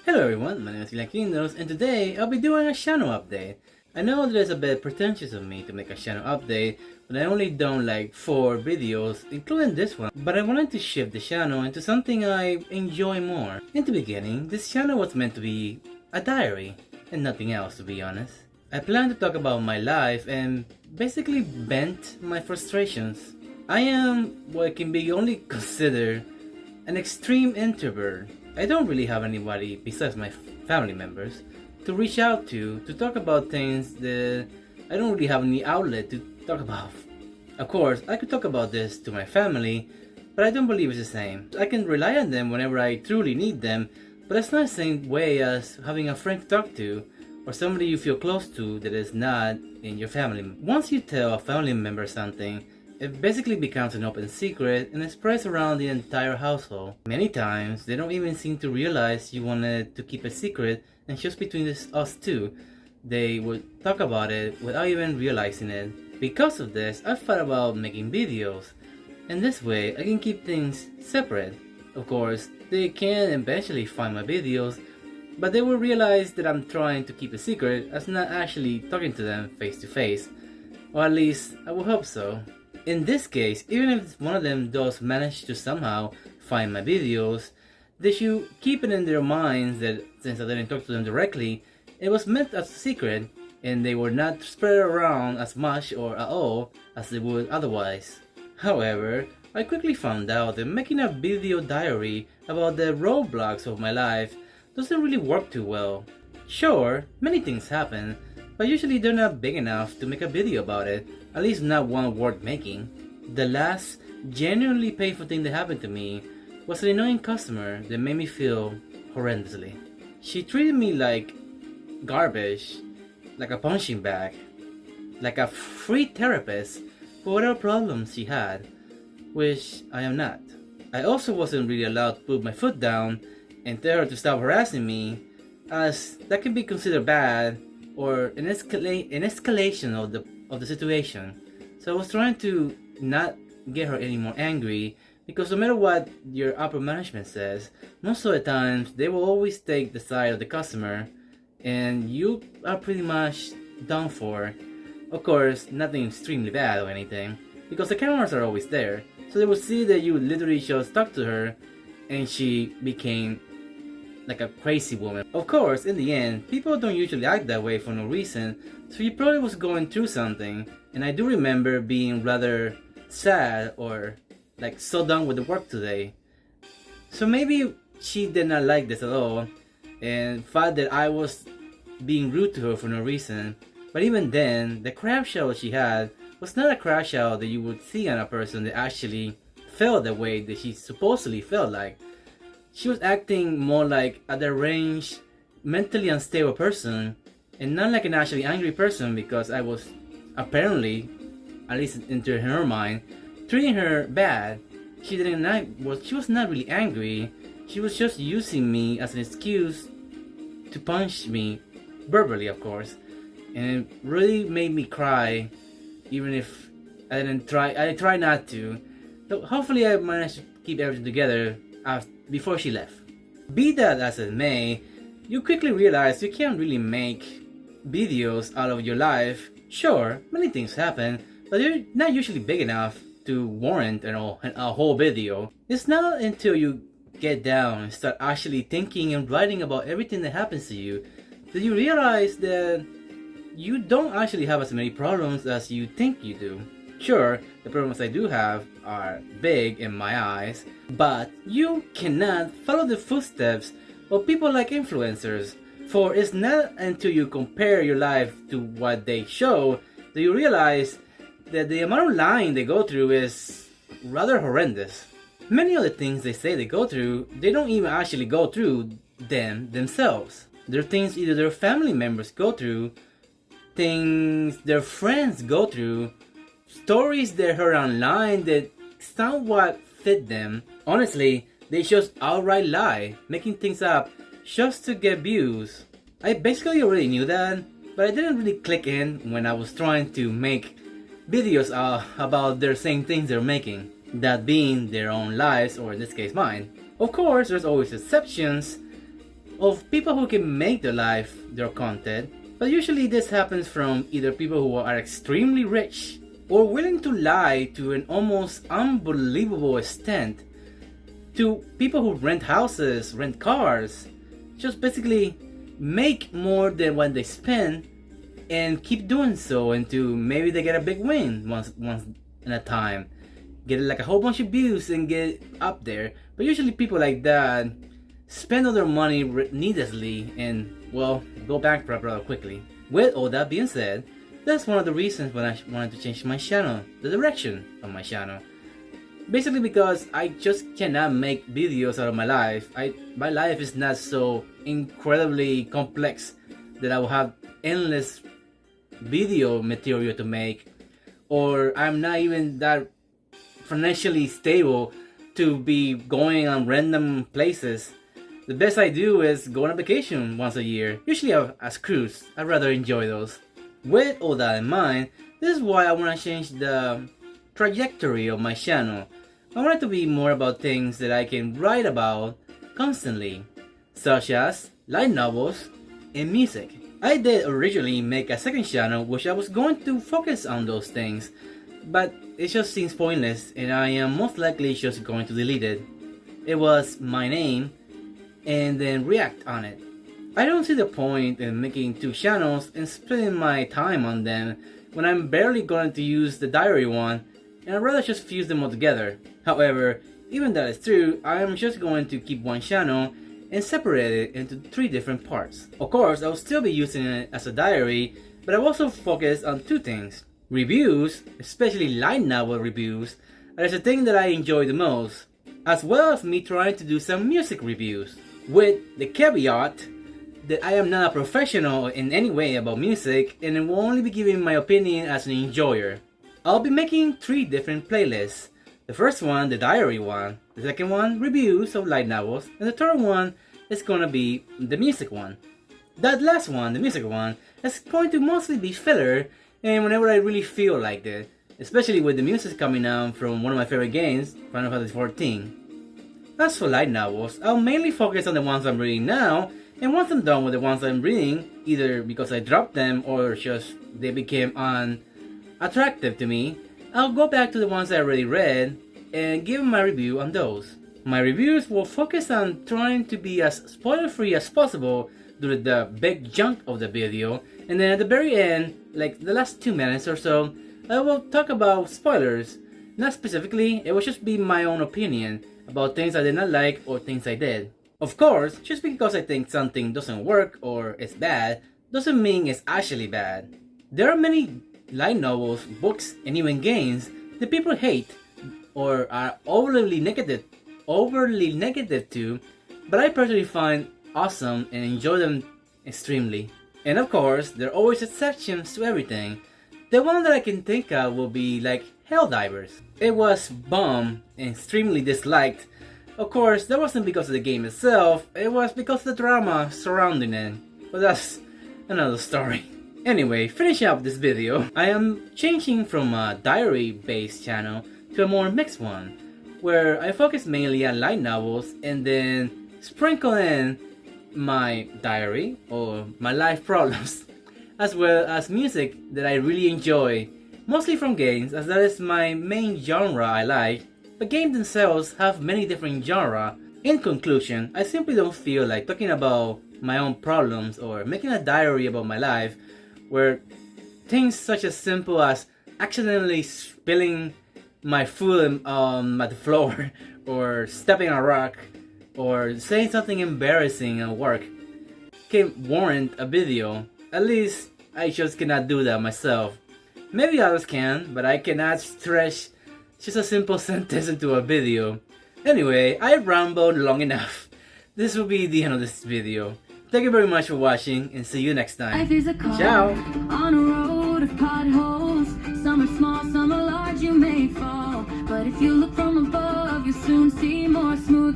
Hello everyone, my name is Kingdoms, and today I'll be doing a channel update. I know that it's a bit pretentious of me to make a channel update, but I only done like 4 videos, including this one, but I wanted to shift the channel into something I enjoy more. In the beginning, this channel was meant to be a diary, and nothing else to be honest. I plan to talk about my life and basically vent my frustrations. I am what can be only considered an extreme introvert. I don't really have anybody besides my family members to reach out to talk about things that I don't really have any outlet to talk about. Of course, I could talk about this to my family, but I don't believe it's the same. I can rely on them whenever I truly need them, but it's not the same way as having a friend to talk to or somebody you feel close to that is not in your family. Once you tell a family member something, it basically becomes an open secret and it spreads around the entire household. Many times, they don't even seem to realize you wanted to keep a secret and just between us two. They would talk about it without even realizing it. Because of this, I've thought about making videos. And this way, I can keep things separate. Of course, they can eventually find my videos, but they will realize that I'm trying to keep a secret as not actually talking to them face to face. Or at least, I will hope so. In this case, even if one of them does manage to somehow find my videos, they should keep it in their minds that since I didn't talk to them directly, it was meant as a secret and they were not spread around as much or at all as they would otherwise. However, I quickly found out that making a video diary about the roadblocks of my life doesn't really work too well. Sure, many things happen, but usually they're not big enough to make a video about it, at least not one worth making. The last genuinely painful thing that happened to me was an annoying customer that made me feel horrendously. She treated me like garbage, like a punching bag, like a free therapist for whatever problems she had, which I am not. I also wasn't really allowed to put my foot down and tell her to stop harassing me, as that can be considered bad or an escalation of the situation. So I was trying to not get her any more angry, because no matter what your upper management says, most of the times they will always take the side of the customer and you are pretty much done for. Of course, nothing extremely bad or anything, because the cameras are always there, so they will see that you literally just talked to her and she became like a crazy woman. Of course, in the end, people don't usually act that way for no reason, so he probably was going through something, and I do remember being rather sad or like so done with the work today. So maybe she did not like this at all, and thought that I was being rude to her for no reason. But even then, the crash out she had was not a crash out that you would see on a person that actually felt the way that she supposedly felt like. She was acting more like a deranged, mentally unstable person, and not like an actually angry person, because I was apparently, at least into her mind, treating her bad. She was not really angry. She was just using me as an excuse to punch me, verbally of course, and it really made me cry, even if I didn't try. I tried not to. So hopefully I managed to keep everything together before she left. Be that as it may, you quickly realize you can't really make videos out of your life. Sure, many things happen, but they're not usually big enough to warrant a whole video. It's not until you get down and start actually thinking and writing about everything that happens to you that you realize that you don't actually have as many problems as you think you do. Sure, the problems I do have are big in my eyes, but you cannot follow the footsteps of people like influencers, for it's not until you compare your life to what they show that you realize that the amount of lying they go through is rather horrendous. Many of the things they say they go through, they don't even actually go through them themselves. They're things either their family members go through, things their friends go through, stories they heard online that somewhat fit them. Honestly, they just outright lie, making things up just to get views. I basically already knew that, but I didn't really click in when I was trying to make videos about their same things they're making, that being their own lives, or in this case mine. Of course, there's always exceptions, of people who can make their life their content, but usually this happens from either people who are extremely rich or willing to lie to an almost unbelievable extent, to people who rent houses, rent cars, just basically make more than what they spend and keep doing so until maybe they get a big win once in a time. Get like a whole bunch of views and get up there. But usually people like that spend all their money needlessly and, well, go bankrupt rather quickly. With all that being said, that's one of the reasons when I wanted to change my channel, the direction of my channel. Basically because I just cannot make videos out of my life. My life is not so incredibly complex that I will have endless video material to make, or I'm not even that financially stable to be going on random places. The best I do is go on a vacation once a year, usually as cruise. I'd rather enjoy those. With all that in mind, this is why I want to change the trajectory of my channel. I want it to be more about things that I can write about constantly, such as light novels and music. I did originally make a second channel which I was going to focus on those things, but it just seems pointless and I am most likely just going to delete it. It was my name and then react on it. I don't see the point in making two channels and spending my time on them when I'm barely going to use the diary one, and I'd rather just fuse them all together. However, even that is true, I am just going to keep one channel and separate it into 3 different parts. Of course, I will still be using it as a diary, but I will also focus on 2 things. Reviews, especially light novel reviews, that is the thing that I enjoy the most, as well as me trying to do some music reviews, with the caveat that I am not a professional in any way about music and I will only be giving my opinion as an enjoyer. I'll be making 3 different playlists. The first one, the diary one. The second one, reviews of light novels. And the third one is gonna be the music one. That last one, the music one, is going to mostly be filler and whenever I really feel like it. Especially with the music coming out from one of my favorite games, Final Fantasy XIV. As for light novels, I'll mainly focus on the ones I'm reading now, and once I'm done with the ones I'm reading, either because I dropped them or just they became unattractive to me, I'll go back to the ones I already read and give my review on those. My reviews will focus on trying to be as spoiler-free as possible during the big chunk of the video, and then at the very end, like the last 2 minutes or so, I will talk about spoilers. Not specifically, it will just be my own opinion about things I did not like or things I did. Of course, just because I think something doesn't work or is bad, doesn't mean it's actually bad. There are many light novels, books, and even games that people hate or are overly negative to, but I personally find awesome and enjoy them extremely. And of course, there are always exceptions to everything. The one that I can think of will be like Helldivers. It was bombed and extremely disliked. Of course, that wasn't because of the game itself, it was because of the drama surrounding it. But that's another story. Anyway, finishing up this video, I am changing from a diary-based channel to a more mixed one, where I focus mainly on light novels and then sprinkle in my diary or my life problems, as well as music that I really enjoy, mostly from games, as that is my main genre I like. But games themselves have many different genres. In conclusion, I simply don't feel like talking about my own problems or making a diary about my life, where things such as simple as accidentally spilling my food on the floor, or stepping on a rock, or saying something embarrassing at work can warrant a video. At least I just cannot do that myself. Maybe others can, but I cannot stretch just a simple sentence into a video. Anyway, I rambled long enough. This will be the end of this video. Thank you very much for watching and see you next time. Life is a car Ciao! on a road of potholes. Some are small, some are large, you may fall. But if you look from above, you'll soon see more smooth